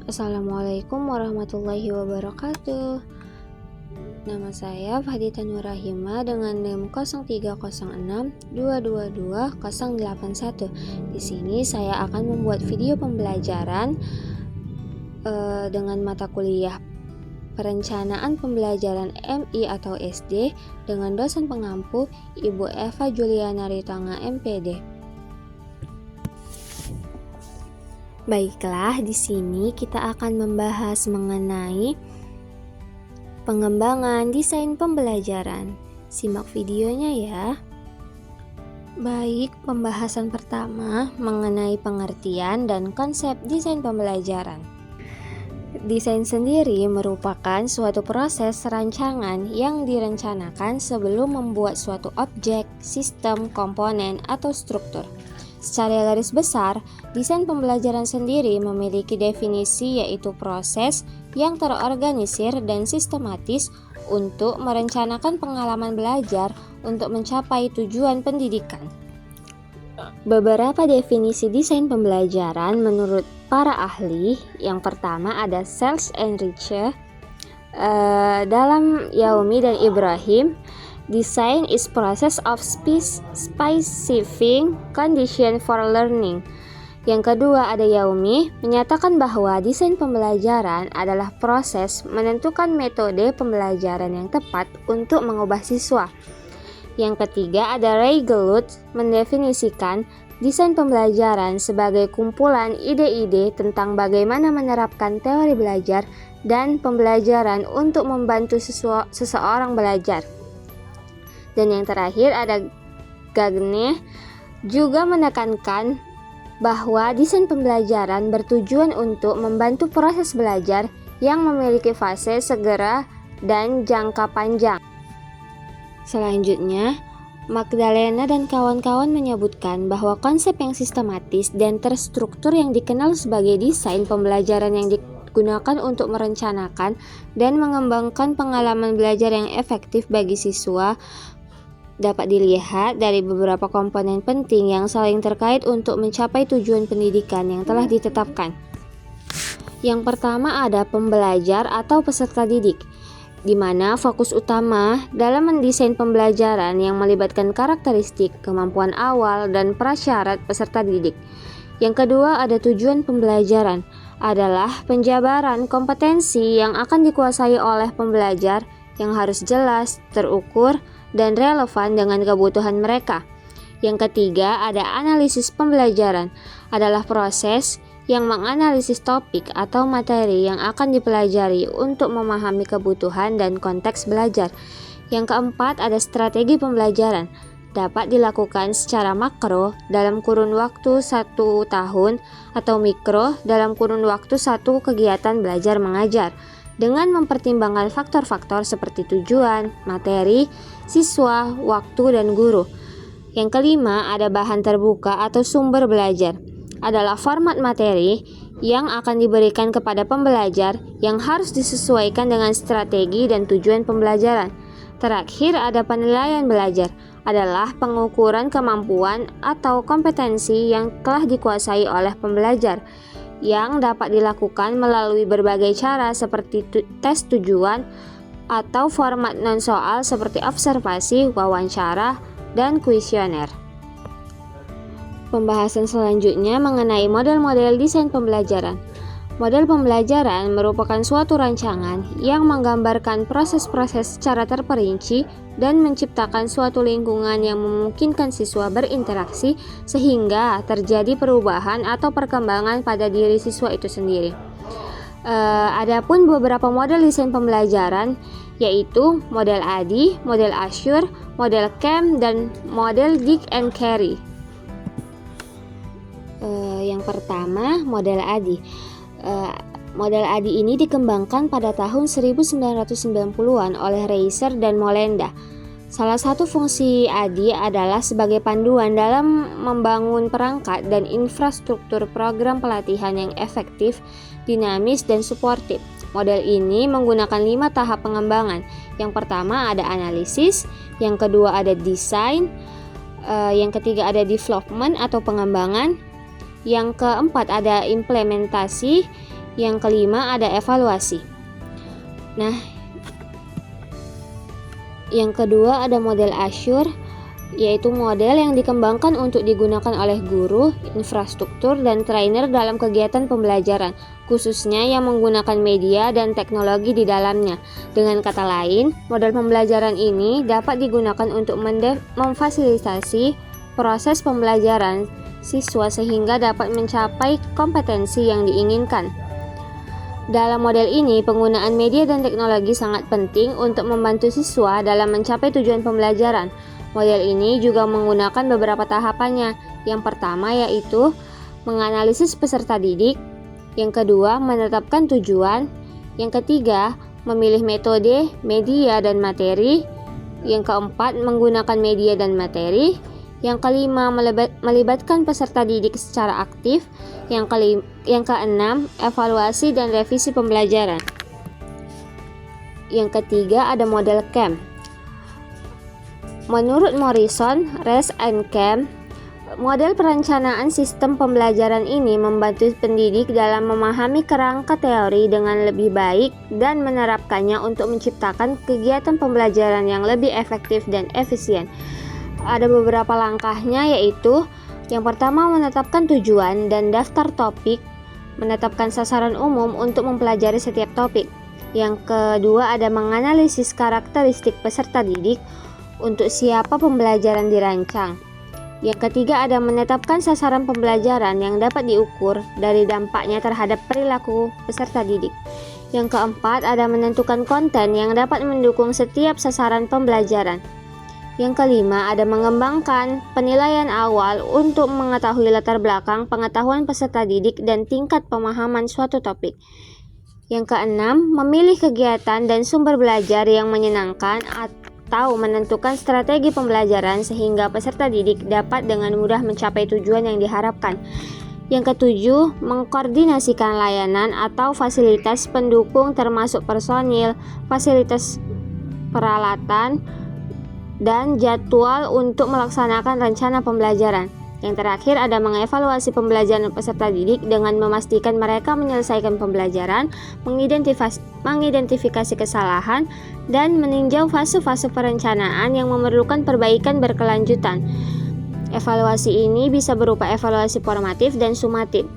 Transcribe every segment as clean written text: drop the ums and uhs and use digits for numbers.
Assalamualaikum warahmatullahi wabarakatuh. Nama saya Fahdita Nurrahima dengan NIM 0306222081. Di sini saya akan membuat video pembelajaran dengan mata kuliah Perencanaan Pembelajaran MI atau SD dengan dosen pengampu Ibu Eva Juliana Ritanga MPD. Baiklah, di sini kita akan membahas mengenai pengembangan desain pembelajaran. Simak videonya ya. Baik, pembahasan pertama mengenai pengertian dan konsep desain pembelajaran. Desain sendiri merupakan suatu proses rancangan yang direncanakan sebelum membuat suatu objek, sistem, komponen, atau struktur. Secara garis besar, desain pembelajaran sendiri memiliki definisi yaitu proses yang terorganisir dan sistematis untuk merencanakan pengalaman belajar untuk mencapai tujuan pendidikan. Beberapa definisi desain pembelajaran menurut para ahli, yang pertama ada Sells and Richter dalam Yaomi dan Ibrahim. Design is process of specifying condition for learning. Yang kedua ada Yaomi menyatakan bahwa desain pembelajaran adalah proses menentukan metode pembelajaran yang tepat untuk mengubah siswa. Yang ketiga ada Ray Gelut mendefinisikan desain pembelajaran sebagai kumpulan ide-ide tentang bagaimana menerapkan teori belajar dan pembelajaran untuk membantu seseorang belajar. Dan yang terakhir ada Gagne juga menekankan bahwa desain pembelajaran bertujuan untuk membantu proses belajar yang memiliki fase segera dan jangka panjang. Selanjutnya, Magdalena dan kawan-kawan menyebutkan bahwa konsep yang sistematis dan terstruktur yang dikenal sebagai desain pembelajaran yang digunakan untuk merencanakan dan mengembangkan pengalaman belajar yang efektif bagi siswa dapat dilihat dari beberapa komponen penting yang saling terkait untuk mencapai tujuan pendidikan yang telah ditetapkan. Yang pertama ada pembelajar atau peserta didik, di mana fokus utama dalam mendesain pembelajaran yang melibatkan karakteristik, kemampuan awal, dan prasyarat peserta didik. Yang kedua ada tujuan pembelajaran, adalah penjabaran kompetensi yang akan dikuasai oleh pembelajar yang harus jelas, terukur, dan relevan dengan kebutuhan mereka. Yang ketiga ada analisis pembelajaran, adalah proses yang menganalisis topik atau materi yang akan dipelajari untuk memahami kebutuhan dan konteks belajar. Yang keempat ada strategi pembelajaran, dapat dilakukan secara makro dalam kurun waktu 1 tahun atau mikro dalam kurun waktu 1 kegiatan belajar mengajar, dengan mempertimbangkan faktor-faktor seperti tujuan, materi, siswa, waktu, dan guru. Yang kelima ada bahan terbuka atau sumber belajar, adalah format materi yang akan diberikan kepada pembelajar yang harus disesuaikan dengan strategi dan tujuan pembelajaran. Terakhir ada penilaian belajar, adalah pengukuran kemampuan atau kompetensi yang telah dikuasai oleh pembelajar, yang dapat dilakukan melalui berbagai cara seperti tes tujuan atau format non-soal seperti observasi, wawancara, dan kuesioner. Pembahasan selanjutnya mengenai model-model desain pembelajaran. Model pembelajaran merupakan suatu rancangan yang menggambarkan proses-proses secara terperinci dan menciptakan suatu lingkungan yang memungkinkan siswa berinteraksi sehingga terjadi perubahan atau perkembangan pada diri siswa itu sendiri. Adapun beberapa model desain pembelajaran yaitu model ADI, model Assure, model CAM, dan model Dick and Carey. Yang pertama, model ADI. Model ADI ini dikembangkan pada tahun 1990-an oleh Reiser dan Molenda. Salah satu fungsi ADI adalah sebagai panduan dalam membangun perangkat dan infrastruktur program pelatihan yang efektif, dinamis, dan suportif. Model ini menggunakan 5 tahap pengembangan. Yang pertama ada analisis, yang kedua ada desain, yang ketiga ada development atau pengembangan, yang keempat ada implementasi, Yang kelima ada evaluasi. Nah, yang kedua ada model Azure, yaitu model yang dikembangkan untuk digunakan oleh guru, infrastruktur, dan trainer dalam kegiatan pembelajaran, khususnya yang menggunakan media dan teknologi di dalamnya. Dengan kata lain, model pembelajaran ini dapat digunakan untuk memfasilitasi proses pembelajaran siswa sehingga dapat mencapai kompetensi yang diinginkan. Dalam model ini, penggunaan media dan teknologi sangat penting untuk membantu siswa dalam mencapai tujuan pembelajaran. Model ini juga menggunakan beberapa tahapannya. Yang pertama yaitu menganalisis peserta didik, yang kedua menetapkan tujuan, yang ketiga memilih metode, media, dan materi, yang keempat menggunakan media dan materi, yang kelima melibatkan peserta didik secara aktif, yang keenam evaluasi dan revisi pembelajaran. Yang ketiga ada model CAM. Menurut Morrison, Rees and Camp, model perencanaan sistem pembelajaran ini membantu pendidik dalam memahami kerangka teori dengan lebih baik dan menerapkannya untuk menciptakan kegiatan pembelajaran yang lebih efektif dan efisien. Ada beberapa langkahnya, yaitu yang pertama menetapkan tujuan dan daftar topik, menetapkan sasaran umum untuk mempelajari setiap topik. Yang kedua ada menganalisis karakteristik peserta didik untuk siapa pembelajaran dirancang. Yang ketiga ada menetapkan sasaran pembelajaran yang dapat diukur dari dampaknya terhadap perilaku peserta didik. Yang keempat ada menentukan konten yang dapat mendukung setiap sasaran pembelajaran. Yang kelima ada mengembangkan penilaian awal untuk mengetahui latar belakang pengetahuan peserta didik dan tingkat pemahaman suatu topik. Yang keenam memilih kegiatan dan sumber belajar yang menyenangkan atau menentukan strategi pembelajaran sehingga peserta didik dapat dengan mudah mencapai tujuan yang diharapkan. Yang ketujuh, mengkoordinasikan layanan atau fasilitas pendukung termasuk personil, fasilitas peralatan, dan jadwal untuk melaksanakan rencana pembelajaran. Yang terakhir ada mengevaluasi pembelajaran peserta didik dengan memastikan mereka menyelesaikan pembelajaran, mengidentifikasi kesalahan, dan meninjau fase-fase perencanaan yang memerlukan perbaikan berkelanjutan. Evaluasi ini bisa berupa evaluasi formatif dan sumatif.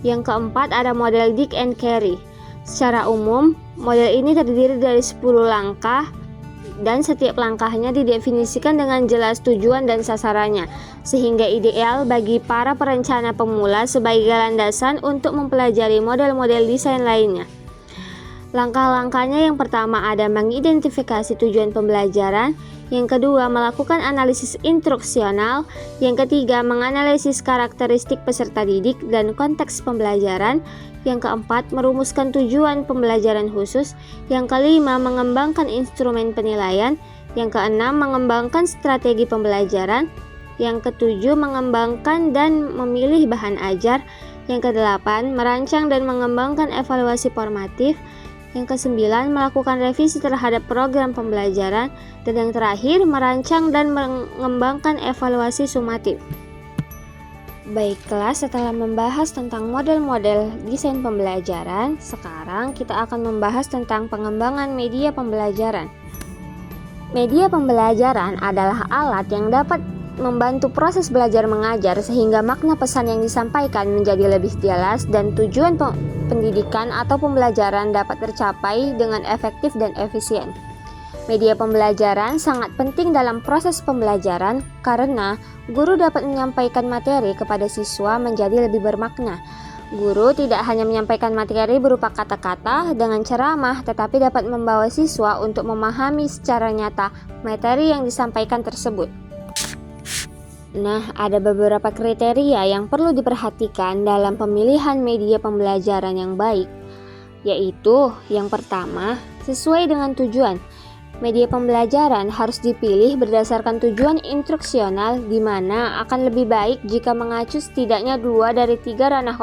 Yang keempat ada model Dick and Carey. Secara umum, model ini terdiri dari 10 langkah dan setiap langkahnya didefinisikan dengan jelas tujuan dan sasarannya, sehingga ideal bagi para perencana pemula sebagai landasan untuk mempelajari model-model desain lainnya. Langkah-langkahnya yang pertama ada mengidentifikasi tujuan pembelajaran, yang kedua melakukan analisis instruksional, yang ketiga menganalisis karakteristik peserta didik dan konteks pembelajaran, yang keempat merumuskan tujuan pembelajaran khusus, yang kelima mengembangkan instrumen penilaian, yang keenam mengembangkan strategi pembelajaran, yang ketujuh mengembangkan dan memilih bahan ajar, yang kedelapan merancang dan mengembangkan evaluasi formatif, yang kesembilan melakukan revisi terhadap program pembelajaran, dan yang terakhir merancang dan mengembangkan evaluasi sumatif. Baiklah, setelah membahas tentang model-model desain pembelajaran, sekarang kita akan membahas tentang pengembangan media pembelajaran. Media pembelajaran adalah alat yang dapat membantu proses belajar mengajar sehingga makna pesan yang disampaikan menjadi lebih jelas dan tujuan pendidikan atau pembelajaran dapat tercapai dengan efektif dan efisien. Media pembelajaran sangat penting dalam proses pembelajaran karena guru dapat menyampaikan materi kepada siswa menjadi lebih bermakna. Guru tidak hanya menyampaikan materi berupa kata-kata dengan ceramah, tetapi dapat membawa siswa untuk memahami secara nyata materi yang disampaikan tersebut. Nah, ada beberapa kriteria yang perlu diperhatikan dalam pemilihan media pembelajaran yang baik, yaitu yang pertama, sesuai dengan tujuan. Media pembelajaran harus dipilih berdasarkan tujuan instruksional, di mana akan lebih baik jika mengacu setidaknya 2 dari 3 ranah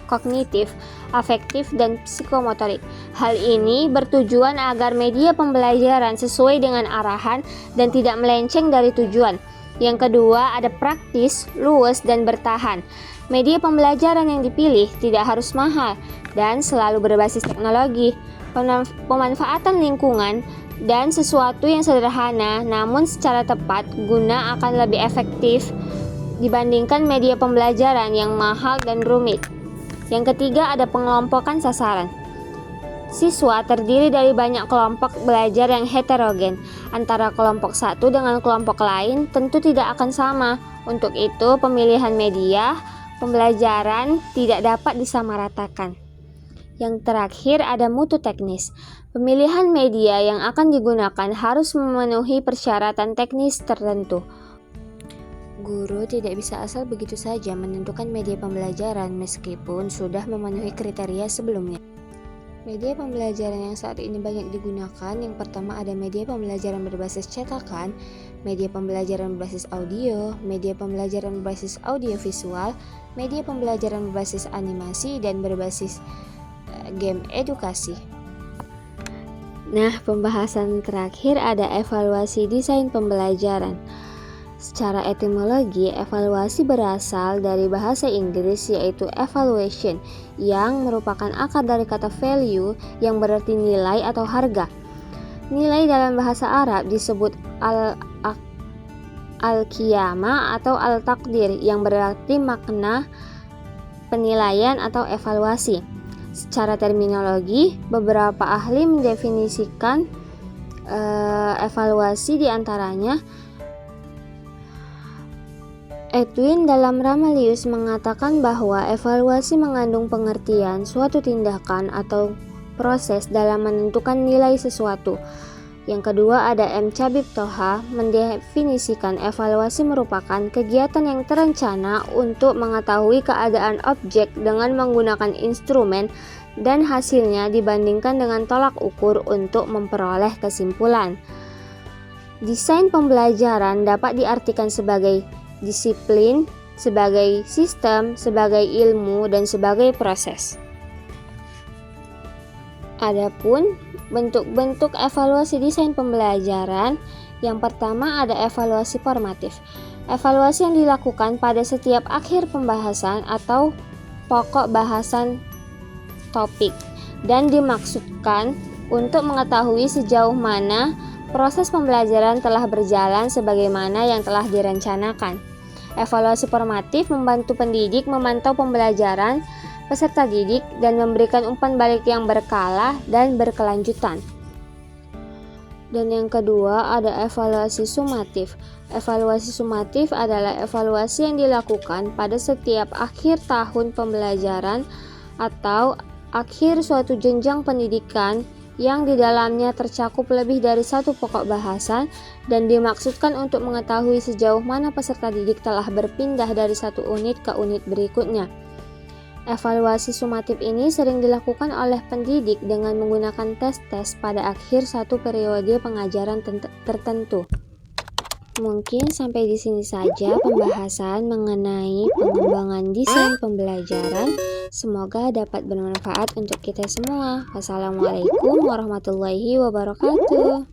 kognitif, afektif, dan psikomotorik. Hal ini bertujuan agar media pembelajaran sesuai dengan arahan dan tidak melenceng dari tujuan. Yang kedua ada praktis, luas, dan bertahan. Media pembelajaran yang dipilih tidak harus mahal, dan selalu berbasis teknologi. Pemanfaatan lingkungan dan sesuatu yang sederhana namun secara tepat guna akan lebih efektif dibandingkan media pembelajaran yang mahal dan rumit. Yang ketiga, ada pengelompokan sasaran. Siswa terdiri dari banyak kelompok belajar yang heterogen. Antara kelompok satu dengan kelompok lain tentu tidak akan sama. Untuk itu, pemilihan media pembelajaran tidak dapat disamaratakan. Yang terakhir, ada mutu teknis. Pemilihan media yang akan digunakan harus memenuhi persyaratan teknis tertentu. Guru tidak bisa asal begitu saja menentukan media pembelajaran meskipun sudah memenuhi kriteria sebelumnya. Media pembelajaran yang saat ini banyak digunakan, yang pertama ada media pembelajaran berbasis cetakan, media pembelajaran berbasis audio, media pembelajaran berbasis audiovisual, media pembelajaran berbasis animasi, dan berbasis game edukasi. Nah, pembahasan terakhir ada evaluasi desain pembelajaran. Secara etimologi, evaluasi berasal dari bahasa Inggris yaitu evaluation, yang merupakan akar dari kata value yang berarti nilai atau harga. Nilai dalam bahasa Arab disebut al-qiyamah atau al-taqdir yang berarti makna penilaian atau evaluasi. Secara terminologi, beberapa ahli mendefinisikan evaluasi diantaranya. Edwin dalam Ramelius mengatakan bahwa evaluasi mengandung pengertian suatu tindakan atau proses dalam menentukan nilai sesuatu. Yang kedua ada M. Cabib Toha mendefinisikan evaluasi merupakan kegiatan yang terencana untuk mengetahui keadaan objek dengan menggunakan instrumen dan hasilnya dibandingkan dengan tolak ukur untuk memperoleh kesimpulan. Desain pembelajaran dapat diartikan sebagai disiplin, sebagai sistem, sebagai ilmu, dan sebagai proses. Adapun bentuk-bentuk evaluasi desain pembelajaran, yang pertama ada evaluasi formatif. Evaluasi yang dilakukan pada setiap akhir pembahasan atau pokok bahasan topik dan dimaksudkan untuk mengetahui sejauh mana proses pembelajaran telah berjalan sebagaimana yang telah direncanakan. Evaluasi formatif membantu pendidik memantau pembelajaran peserta didik dan memberikan umpan balik yang berkala dan berkelanjutan. Dan yang kedua ada evaluasi sumatif. Evaluasi sumatif adalah evaluasi yang dilakukan pada setiap akhir tahun pembelajaran atau akhir suatu jenjang pendidikan yang di dalamnya tercakup lebih dari satu pokok bahasan dan dimaksudkan untuk mengetahui sejauh mana peserta didik telah berpindah dari satu unit ke unit berikutnya. Evaluasi sumatif ini sering dilakukan oleh pendidik dengan menggunakan tes-tes pada akhir satu periode pengajaran tertentu. Mungkin sampai di sini saja pembahasan mengenai pengembangan desain pembelajaran. Semoga dapat bermanfaat untuk kita semua. Wassalamualaikum warahmatullahi wabarakatuh.